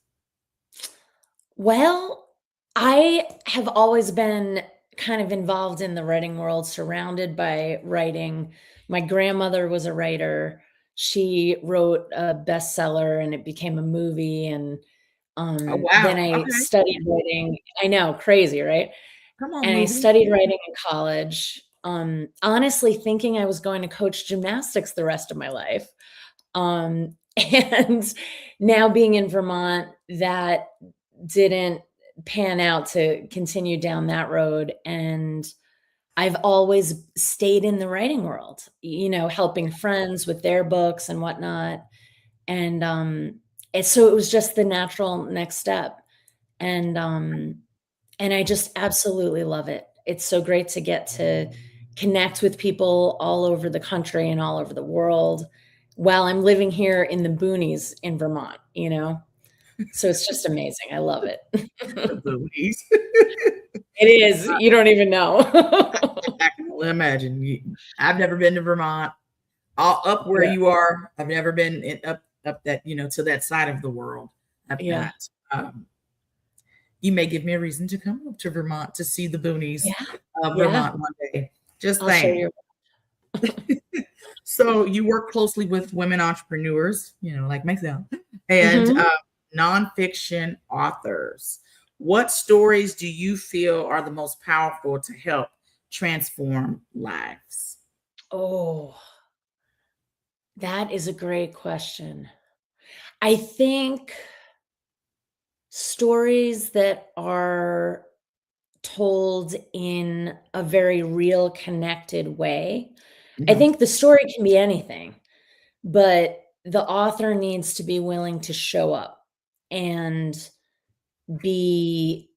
Well, I have always been kind of involved in the writing world, surrounded by writing. My grandmother was a writer. She wrote a bestseller and it became a movie. And Oh, wow. then I Okay. studied writing. I know, crazy, right? Come on, And I movie. studied writing in college, honestly thinking I was going to coach gymnastics the rest of my life. And now being in Vermont, that didn't pan out to continue down that road. And I've always stayed in the writing world, helping friends with their books and whatnot. And so it was just the natural next step. And I just absolutely love it. It's so great to get to connect with people all over the country and all over the world while I'm living here in the boonies in Vermont, So it's just amazing. I love it. The booties. It is. You don't even know. I can only imagine. I've never been to Vermont. All up where you are. I've never been up that to that side of the world. I've not. You may give me a reason to come up to Vermont to see the boonies of Vermont one day. Just I'll show saying. you. So you work closely with women entrepreneurs, like myself, and nonfiction authors. What stories do you feel are the most powerful to help transform lives? Oh, that is a great question. I think stories that are told in a very real, connected way. I think the story can be anything, but the author needs to be willing to show up and be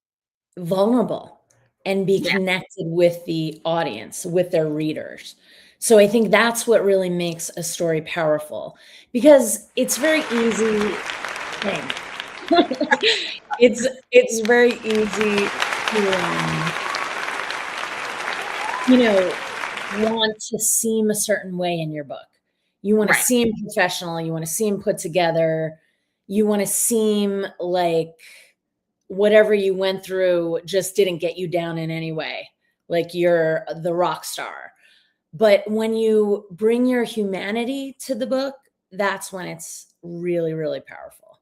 vulnerable and be connected with the audience, with their readers. So I think that's what really makes a story powerful, because it's very easy think. It's very easy to want to seem a certain way in your book. You want to Right. seem professional. You want to seem put together. You want to seem like whatever you went through just didn't get you down in any way, like you're the rock star. But when you bring your humanity to the book, that's when it's really, really powerful.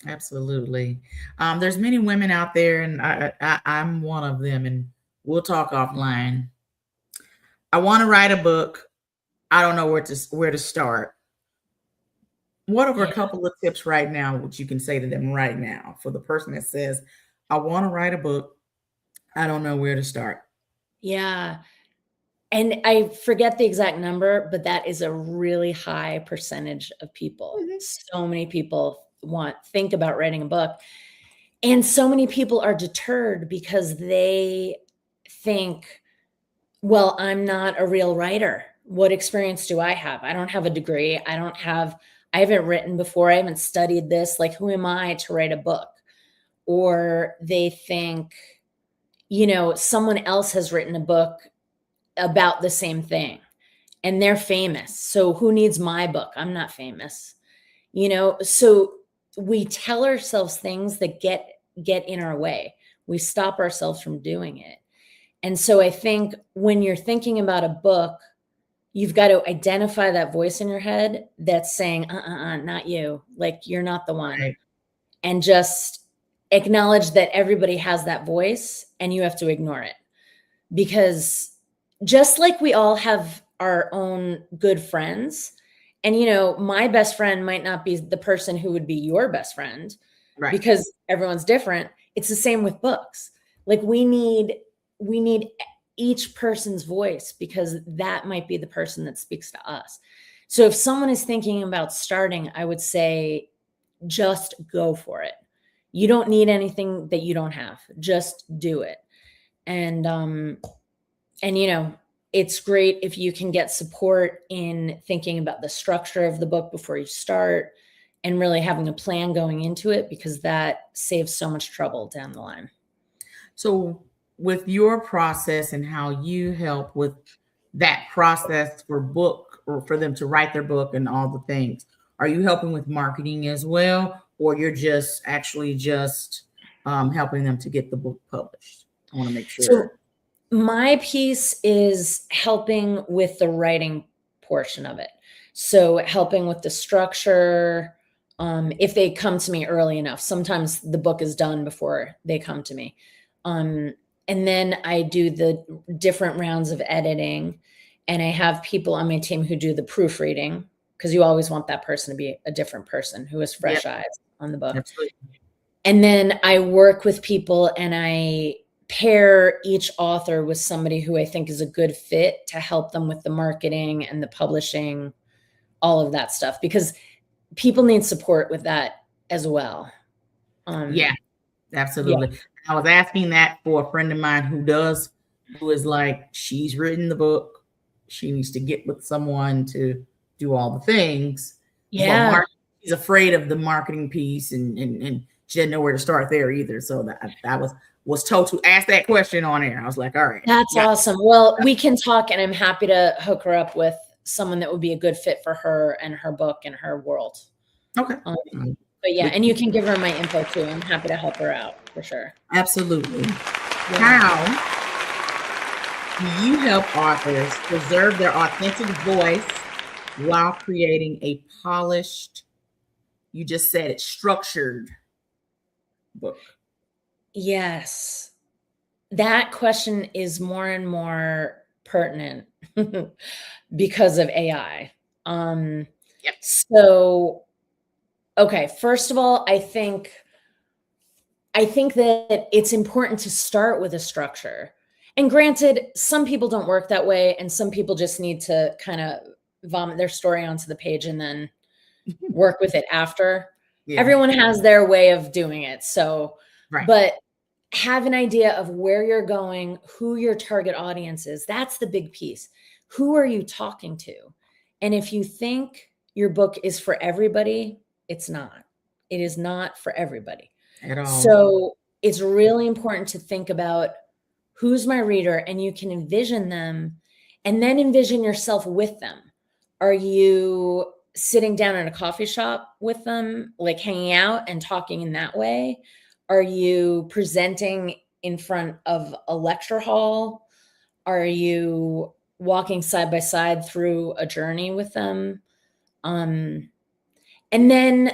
Absolutely. There's many women out there, and I'm one of them, and we'll talk offline. I want to write a book. I don't know where to start. What are a couple of tips right now which you can say to them right now for the person that says, I want to write a book. I don't know where to start. Yeah. And I forget the exact number, but that is a really high percentage of people. Mhm. So many people think about writing a book. And so many people are deterred because they think, well, I'm not a real writer. What experience do I have? I don't have a degree. I haven't written before. I haven't studied this. Like, who am I to write a book? Or they think, someone else has written a book about the same thing and they're famous. So who needs my book? I'm not famous. So we tell ourselves things that get in our way. We stop ourselves from doing it. And so I think when you're thinking about a book, you've got to identify that voice in your head that's saying, not you. Like, you're not the one. Right. And just acknowledge that everybody has that voice and you have to ignore it. Because just like we all have our own good friends, and my best friend might not be the person who would be your best friend, Right. because everyone's different. It's the same with books. Like, we need each person's voice, because that might be the person that speaks to us. So if someone is thinking about starting, I would say just go for it. You don't need anything that you don't have. Just do it. And it's great if you can get support in thinking about the structure of the book before you start and really having a plan going into it, because that saves so much trouble down the line. So with your process and how you help with that process for book, or for them to write their book and all the things, are you helping with marketing as well, or you're just actually helping them to get the book published? I want to make sure. So my piece is helping with the writing portion of it. So helping with the structure, if they come to me early enough. Sometimes the book is done before they come to me. And then I do the different rounds of editing, and I have people on my team who do the proofreading, because you always want that person to be a different person who has fresh eyes on the book. Absolutely. And then I work with people and I pair each author with somebody who I think is a good fit to help them with the marketing and the publishing, all of that stuff, because people need support with that as well. Yeah, absolutely. Yeah. I was asking that for a friend of mine who is like, she's written the book. She needs to get with someone to do all the things. Yeah. She's afraid of the marketing piece, and she didn't know where to start there either. So that was told to ask that question on air. I was like, all right. That's awesome. Well, we can talk, and I'm happy to hook her up with someone that would be a good fit for her and her book and her world. Okay. But yeah, and you can give her my info too. I'm happy to help her out for sure. Absolutely. Yeah. How do you help authors preserve their authentic voice while creating a polished, you just said it, structured book? Yes. That question is more and more pertinent because of AI. Yep. So, okay, first of all, I think that it's important to start with a structure. And granted, some people don't work that way, and some people just need to kind of vomit their story onto the page and then work with it after. Yeah. Everyone has their way of doing it. So, right. But have an idea of where you're going, who your target audience is. That's the big piece. Who are you talking to? And if you think your book is for everybody, it's not. It is not for everybody. At all. So it's really important to think about who's my reader, and you can envision them and then envision yourself with them. Are you sitting down in a coffee shop with them, like hanging out and talking in that way? Are you presenting in front of a lecture hall? Are you walking side by side through a journey with them? And then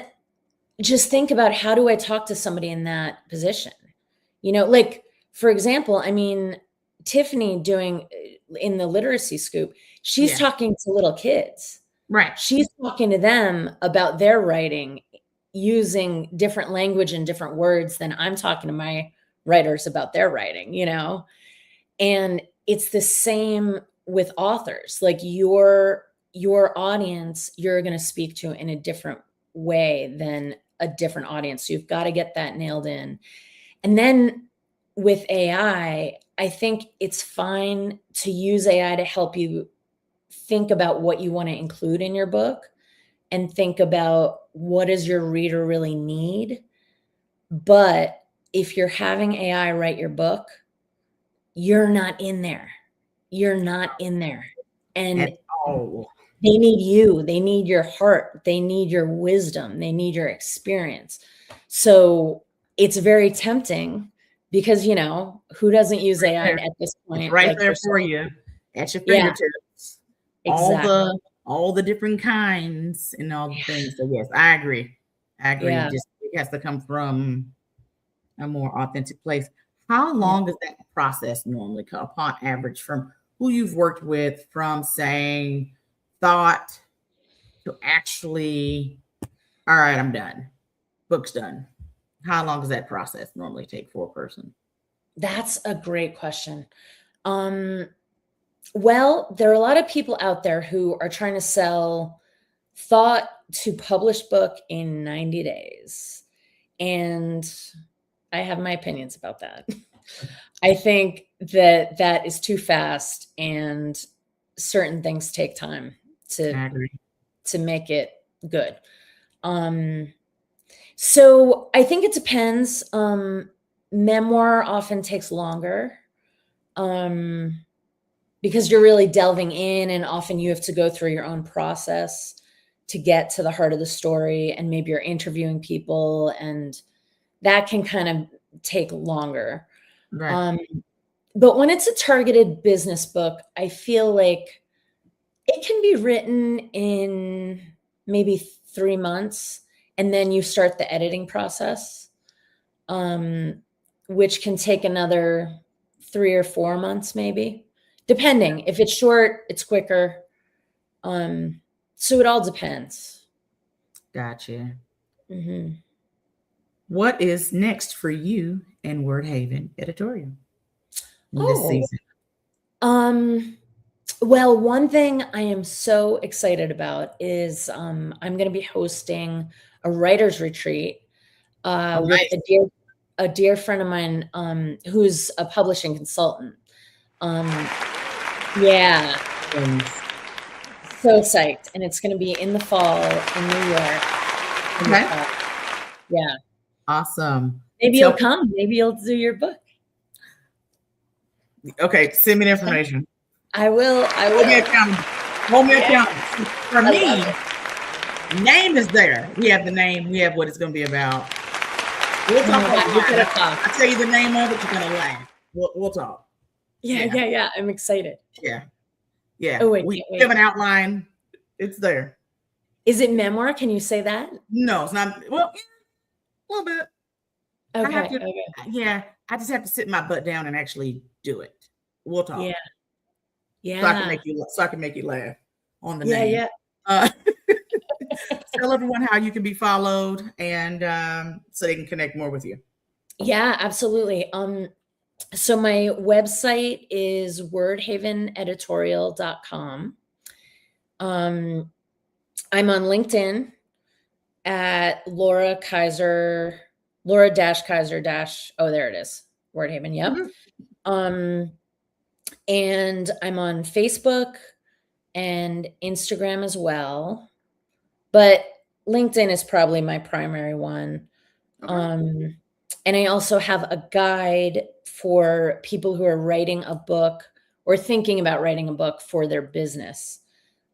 just think about, how do I talk to somebody in that position? Like, for example, I mean, Tiffany doing in the literacy scoop, she's talking to little kids. Right. She's talking to them about their writing using different language and different words than I'm talking to my writers about their writing, and it's the same with authors. Like your audience, you're going to speak to in a different way than a different audience. So you've got to get that nailed in. And then with AI, I think it's fine to use AI to help you think about what you want to include in your book and think about what does your reader really need. But if you're having AI write your book, you're not in there. You're not in there. And they need you. They need your heart. They need your wisdom. They need your experience. So it's very tempting because, who doesn't use AI at this point? It's right there for you at your fingertips. Exactly. All the different kinds and all the things. So yes, I agree. Yeah. It has to come from a more authentic place. How long does that process normally come upon average from who you've worked with, from saying thought to actually, all right, I'm done, book's done? How long does that process normally take for a person? That's a great question. Well, there are a lot of people out there who are trying to sell thought to published book in 90 days. And I have my opinions about that. I think that is too fast, and certain things take time to make it good. So I think it depends. Memoir often takes longer because you're really delving in, and often you have to go through your own process to get to the heart of the story, and maybe you're interviewing people, and that can kind of take longer. Right. But when it's a targeted business book, I feel like it can be written in maybe 3 months, and then you start the editing process, which can take another 3 or 4 months, maybe, depending. If it's short, it's quicker. So it all depends. Gotcha. Mm-hmm. What is next for you in Word Haven Editorial this season? Well, one thing I am so excited about is I'm going to be hosting a writer's retreat with a dear friend of mine who's a publishing consultant. Yeah. So psyched. And it's going to be in the fall in New York. Okay. Yeah. Awesome. Maybe you'll come. Maybe you'll do your book. Okay. Send me the information. I will. Hold me accountable. For me, name is there. We have the name. We have what it's going to be about. We'll talk about it. I'll tell you the name of it. You're going to laugh. We'll talk. Yeah. I'm excited. Yeah. Oh, wait, we have an outline. It's there. Is it memoir? Can you say that? No, it's not. Well, a little bit. Okay. Yeah. I just have to sit my butt down and actually do it. We'll talk. Yeah. So I can make you laugh on the name. Yeah. Tell everyone how you can be followed and so they can connect more with you. Yeah, absolutely. So my website is wordhaveneditorial.com. I'm on LinkedIn at Laura Kaiser, Laura-Kaiser- oh, there it is. Wordhaven. Yep. Mm-hmm. And I'm on Facebook and Instagram as well. But LinkedIn is probably my primary one. Okay. And I also have a guide for people who are writing a book or thinking about writing a book for their business.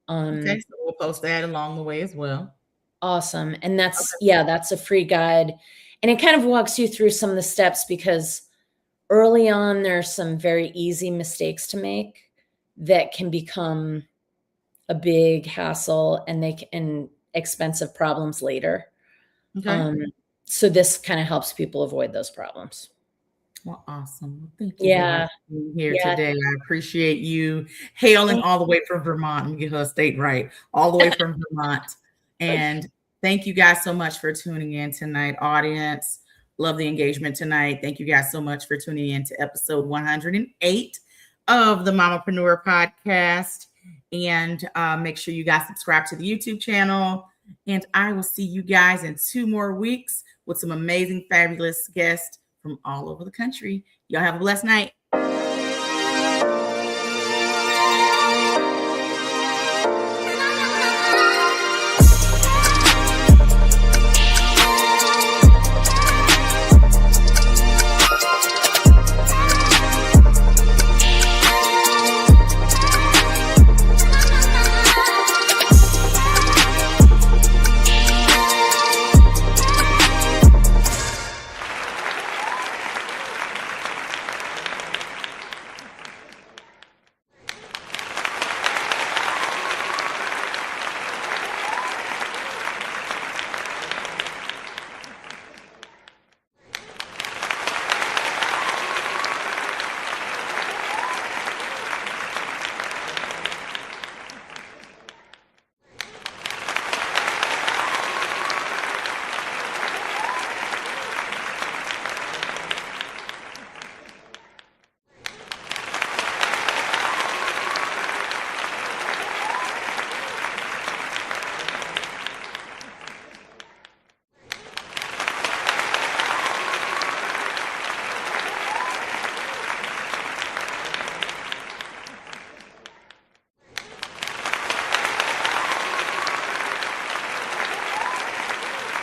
Okay, so we'll post that along the way as well. Awesome. And that's a free guide. And it kind of walks you through some of the steps, because early on, there are some very easy mistakes to make that can become a big hassle, and expensive problems later. Okay. So this kind of helps people avoid those problems. Well, awesome. Well, thank you very much for being here Yeah. today. I appreciate you hailing all the way from Vermont. Let me get her state right. All the way from Vermont. And thank you guys so much for tuning in tonight, audience. Love the engagement tonight. Thank you guys so much for tuning in to episode 108 of the Mamapreneur Podcast. And make sure you guys subscribe to the YouTube channel. And I will see you guys in 2 more weeks with some amazing, fabulous guests from all over the country. Y'all have a blessed night.